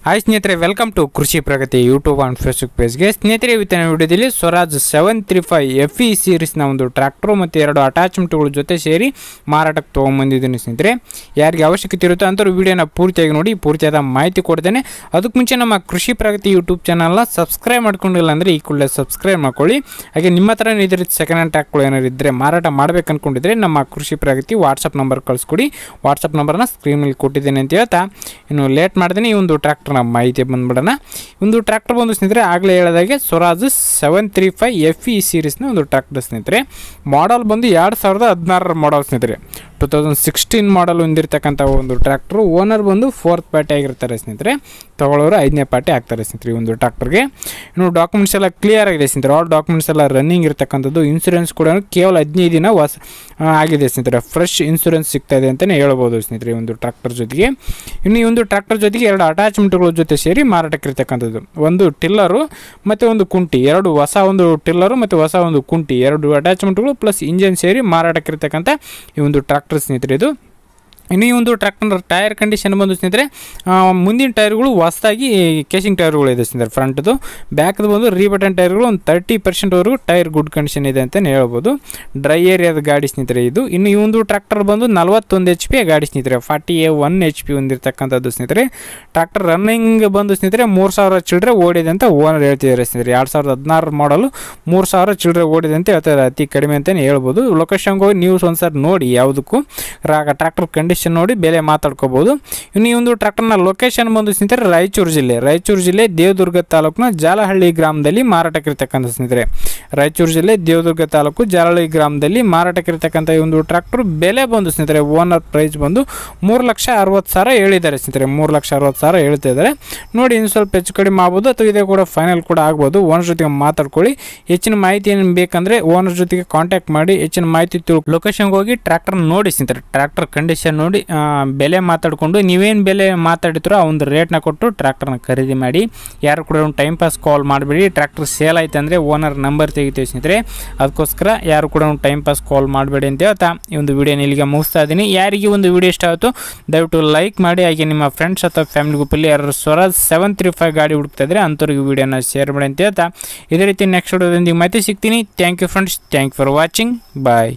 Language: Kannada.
ಹಾಯ್ ಸ್ನೇಹಿತರೆ, ವೆಲ್ಕಮ್ ಟು ಕೃಷಿ ಪ್ರಗತಿ ಯೂಟ್ಯೂಬ್ ಆ್ಯಂಡ್ ಫೇಸ್ಬುಕ್ ಪೇಜ್ಗೆ. ಸ್ನೇಹಿತರೆ, ಇವತ್ತಿನ ವಿಡಿಯೋದಲ್ಲಿ ಸ್ವರಾಜ್ 735 FE ಸೀರೀಸ್ನ ಒಂದು ಟ್ರ್ಯಾಕ್ಟರ್ ಮತ್ತು 2 ಅಟ್ಯಾಚ್ಮೆಂಟ್ಗಳ ಜೊತೆ ಸೇರಿ ಮಾರಾಟಕ್ಕೆ ತೊಗೊಂಬಂದಿದ್ದೀನಿ. ಸ್ನೇಹಿತರೆ, ಯಾರಿಗೆ ಅವಶ್ಯಕತೆ ಇರುತ್ತೋ ಅಂಥವ್ರು ವಿಡಿಯೋನ ಪೂರ್ತಿಯಾಗಿ ನೋಡಿ, ಪೂರ್ತಿಯಾದ ಮಾಹಿತಿ ಕೊಡ್ತೇನೆ. ಅದಕ್ಕೆ ಮುಂಚೆ ನಮ್ಮ ಕೃಷಿ ಪ್ರಗತಿ ಯೂಟ್ಯೂಬ್ ಚಾನಲ್ನ ಸಬ್ಸ್ಕ್ರೈಬ್ ಮಾಡ್ಕೊಂಡಿಲ್ಲ ಅಂದರೆ ಈ ಕೂಡಲೇ ಸಬ್ಸ್ಕ್ರೈಬ್ ಮಾಡ್ಕೊಳ್ಳಿ. ಹಾಗೆ ನಿಮ್ಮ ಹತ್ರ ಇದ್ರ ಸೆಕೆಂಡ್ ಹ್ಯಾಂಡ್ ಟ್ರ್ಯಾಕ್ಗಳು ಏನಾರು ಇದ್ದರೆ ಮಾರಾಟ ಮಾಡಬೇಕು ಅಂದ್ಕೊಂಡಿದ್ರೆ ನಮ್ಮ ಕೃಷಿ ಪ್ರಗತಿ ವಾಟ್ಸಪ್ ನಂಬರ್ ಕಳಿಸ್ಕೊಡಿ. ವಾಟ್ಸಪ್ ನಂಬರ್ನ ಸ್ಕ್ರೀನಲ್ಲಿ ಕೊಟ್ಟಿದ್ದೇನೆ ಅಂತ ಹೇಳ್ತಾ ಇನ್ನು ಲೇಟ್ ಮಾಡ್ತೀನಿ ಈ ಒಂದು ಟ್ರ್ಯಾಕ್ಟರ್ ಮಾಹಿತಿ ಬಂದ್ಬಿಡೋಣ. ಒಂದು ಟ್ರ್ಯಾಕ್ಟರ್ ಬಂದು ಸ್ನೇಹಿತರೆ, ಆಗಲೇ ಹೇಳಿದಾಗೆ ಸ್ವರಾಜ್ 735 FE ಸೀರೀಸ್ನ ಒಂದು ಟ್ರ್ಯಾಕ್ಟರ್ ಸ್ನೇಹಿತರೆ. ಮಾಡಲ್ ಬಂದು 2016 ಮಾಡಲ್ ಸ್ನೇಹಿತರೆ. 2016 ಮಾಡಲ್ ಹೊಂದಿರತಕ್ಕಂಥ ಒಂದು ಟ್ರ್ಯಾಕ್ಟರ್. ಓನರ್ ಬಂದು 4th ಪಾರ್ಟಿ ಆಗಿರ್ತಾರೆ ಸ್ನೇಹಿತರೆ. ತಗೊಳ್ಳೋರು 5ನೇ ಪಾರ್ಟಿ ಆಗ್ತಾರೆ ಸ್ನೇಹಿತರೆ ಈ ಒಂದು ಟ್ರ್ಯಾಕ್ಟರ್ಗೆ. ಇನ್ನು ಡಾಕ್ಯುಮೆಂಟ್ಸ್ ಎಲ್ಲ ಕ್ಲಿಯರ್ ಆಗಿದೆ ಸ್ನೇಹಿತರೆ. ಆಲ್ ಡಾಕ್ಯುಮೆಂಟ್ಸ್ ಎಲ್ಲ ರನ್ನಿಂಗ್ ಇರತಕ್ಕಂಥದ್ದು. ಇನ್ಸೂರೆನ್ಸ್ ಕೂಡ ಕೇವಲ 15 ದಿನ ಆಗಿದೆ ಸ್ನೇಹಿತರೆ. ಫ್ರೆಶ್ ಇನ್ಸೂರೆನ್ಸ್ ಸಿಗ್ತಾ ಇದೆ ಅಂತಲೇ ಹೇಳ್ಬೋದು ಸ್ನೇಹಿತರೆ ಈ ಒಂದು ಟ್ರ್ಯಾಕ್ಟರ್ ಜೊತೆಗೆ. ಇನ್ನು ಈ ಒಂದು ಟ್ರ್ಯಾಕ್ಟರ್ ಜೊತೆಗೆ 2 ಅಟ್ಯಾಚ್ಮೆಂಟ್ಗಳ ಜೊತೆ ಸೇರಿ ಮಾರಾಟಕ್ಕೆ ಇರತಕ್ಕಂಥದ್ದು. ಒಂದು ಟಿಲ್ಲರು ಮತ್ತು ಒಂದು ಕುಂಟಿ, 2 ಹೊಸ ಒಂದು ಟಿಲ್ಲರು ಮತ್ತು ಹೊಸ ಒಂದು ಕುಂಟಿ, 2 ಅಟ್ಯಾಚ್ಮೆಂಟ್ಗಳು ಪ್ಲಸ್ ಇಂಜಿನ್ ಸೇರಿ ಮಾರಾಟಕ್ಕೆ ಇರತಕ್ಕಂಥ ಈ ಒಂದು ಟ್ರ್ಯಾಕ್ಟರ್ ಸ್ನೇಹಿತರೆ ಇದು. ಇನ್ನು ಈ ಒಂದು ಟ್ರ್ಯಾಕ್ಟರ್ ಟೈರ್ ಕಂಡೀಷನ್ ಬಂದು ಸ್ನೇಹಿತರೆ, ಮುಂದಿನ ಟೈರ್ಗಳು ಹೊಸದಾಗಿ ಕೇಸಿಂಗ್ ಟೈರ್ಗಳು ಇದೆ ಸ್ನೇಹಿತರೆ. ಫ್ರಂಟ್ದು ಬ್ಯಾಕ್ದು ಬಂದು ರೀಬಟನ್ ಟೈರ್ಗಳು ಒಂದು 30% ಟೈರ್ ಗುಡ್ ಕಂಡೀಷನ್ ಇದೆ ಅಂತಲೇ ಹೇಳ್ಬೋದು. ಡ್ರೈ ಏರಿಯಾದ ಗಾಡಿ ಸ್ನೇಹಿತರೆ ಇದು. ಇನ್ನು ಈ ಒಂದು ಟ್ರ್ಯಾಕ್ಟರ್ ಬಂದು 41 HP ಗಾಡಿ ಸ್ನೇಹಿತರೆ. 41 HP ಹೊಂದಿರತಕ್ಕಂಥದ್ದು ಸ್ನೇಹಿತರೆ. ಟ್ರ್ಯಾಕ್ಟರ್ ರನ್ನಿಂಗ್ ಬಂದು ಸ್ನೇಹಿತರೆ 3000 ಚಿಲ್ಲರೆ ಓಡಿದೆ ಅಂತ ಓನರ್ ಹೇಳ್ತಿದ್ದಾರೆ ಸ್ನೇಹಿತರೆ. 2016 ಮಾಡಲು 3000 ಚಿಲ್ಲರೆ ಓಡಿದೆ ಅಂತ ಹೇಳ್ತಾರೆ. ಅತಿ ಕಡಿಮೆ ಅಂತಲೇ ಹೇಳ್ಬೋದು. ಲೊಕೇಶನ್ಗೆ ಹೋಗಿ ನೀವು ಒಂದ್ಸರಿ ನೋಡಿ, ಯಾವುದಕ್ಕೂ ಟ್ರ್ಯಾಕ್ಟರ್ ಕಂಡೀಷನ್ ನೋಡಿ ಬೆಲೆ ಮಾತಾಡ್ಕೋಬಹುದು. ಇನ್ನು ಈ ಒಂದು ಟ್ರ್ಯಾಕ್ಟರ್ನ ಲೊಕೇಶನ್ ಬಂದು ಸ್ನೇಹಿತರೆ ರಾಯಚೂರು ಜಿಲ್ಲೆ ದೇವದುರ್ಗ ತಾಲೂಕಿನ ಜಾಲಹಳ್ಳಿ ಗ್ರಾಮದಲ್ಲಿ ಮಾರಾಟಕ್ಕಿರ್ತಕ್ಕಂಥ ಸ್ನೇಹಿತರೆ. ರಾಯಚೂರು ಜಿಲ್ಲೆ ದೇವದುರ್ಗ ತಾಲೂಕು ಜಾಲಹಳ್ಳಿ ಗ್ರಾಮದಲ್ಲಿ ಮಾರಾಟಕ್ಕಿರ್ತಕ್ಕಂಥ ಈ ಒಂದು ಟ್ರ್ಯಾಕ್ಟರ್ ಬೆಲೆ ಬಂದು ಸ್ನೇಹಿತರೆ, ಓನರ್ ಪ್ರೈಸ್ ಬಂದು 3,60,000 ಹೇಳಿದ್ದಾರೆ ಸ್ನೇಹಿತರೆ. 3,60,000 ಹೇಳ್ತಾ ಇದ್ದಾರೆ. ನೋಡಿ, ಇನ್ನು ಸ್ವಲ್ಪ ಹೆಚ್ಚು ಕಡಿಮೆ ಆಗ್ಬೋದು ಅಥವಾ ಇದೇ ಕೂಡ ಫೈನಲ್ ಕೂಡ ಆಗ್ಬೋದು. ಓನರ್ ಜೊತೆಗೆ ಮಾತಾಡ್ಕೊಳ್ಳಿ. ಹೆಚ್ಚಿನ ಮಾಹಿತಿ ಏನು ಬೇಕಂದರೆ ಓನರ್ ಜೊತೆಗೆ ಕಾಂಟ್ಯಾಕ್ಟ್ ಮಾಡಿ ಹೆಚ್ಚಿನ ಮಾಹಿತಿ ಲೊಕೇಶನ್ಗೆ ಹೋಗಿ ಟ್ರ್ಯಾಕ್ಟರ್ ನೋಡಿ ಸ್ನೇಹಿತರೆ. ಟ್ರ್ಯಾಕ್ಟರ್ ಕಂಡೀಷನ್ ನೋಡಿ ಬೆಲೆ ಮಾತಾಡಿಕೊಂಡು ನೀವೇನು ಬೆಲೆ ಮಾತಾಡಿದ್ರೋ ಆ ಒಂದು ರೇಟ್ನ ಕೊಟ್ಟು ಟ್ರ್ಯಾಕ್ಟರ್ನ ಖರೀದಿ ಮಾಡಿ. ಯಾರು ಕೂಡ ಒಂದು ಟೈಮ್ ಪಾಸ್ ಕಾಲ್ ಮಾಡಬೇಡಿ. ಟ್ರ್ಯಾಕ್ಟರ್ ಸೇಲ್ ಆಯ್ತು ಅಂದರೆ ಓನರ್ ನಂಬರ್ ತೆಗಿತೀವಿ ಸ್ನೇಹಿತರೆ. ಅದಕ್ಕೋಸ್ಕರ ಯಾರು ಕೂಡ ಒಂದು ಟೈಮ್ ಪಾಸ್ ಕಾಲ್ ಮಾಡಬೇಡಿ ಅಂತ ಹೇಳ್ತಾ ಈ ಒಂದು ವಿಡಿಯೋನ ಇಲ್ಲಿಗೆ ಮುಗಿಸ್ತಾ ಇದ್ದೀನಿ. ಯಾರಿಗೆ ಒಂದು ವಿಡಿಯೋ ಇಷ್ಟ ಆಯಿತು ದಯವಿಟ್ಟು ಲೈಕ್ ಮಾಡಿ. ಹಾಗೆ ನಿಮ್ಮ ಫ್ರೆಂಡ್ಸ್ ಅಥವಾ ಫ್ಯಾಮಿಲಿ ಗ್ರೂಪಲ್ಲಿ ಯಾರು ಸ್ವರಾಜ್ 735 ಗಾಡಿ ಹುಡುಕ್ತಾ ಇದ್ದರೆ ಅಂಥವ್ರಿಗೆ ವಿಡಿಯೋನ ಶೇರ್ ಮಾಡಿ ಅಂತ ಹೇಳ್ತಾ ಇದೇ ರೀತಿ ನೆಕ್ಸ್ಟ್ ವಿಡಿಯೋದೊಂದಿಗೆ ಮತ್ತೆ ಸಿಗ್ತೀನಿ. Thank you friends. Thank you for watching. Bye.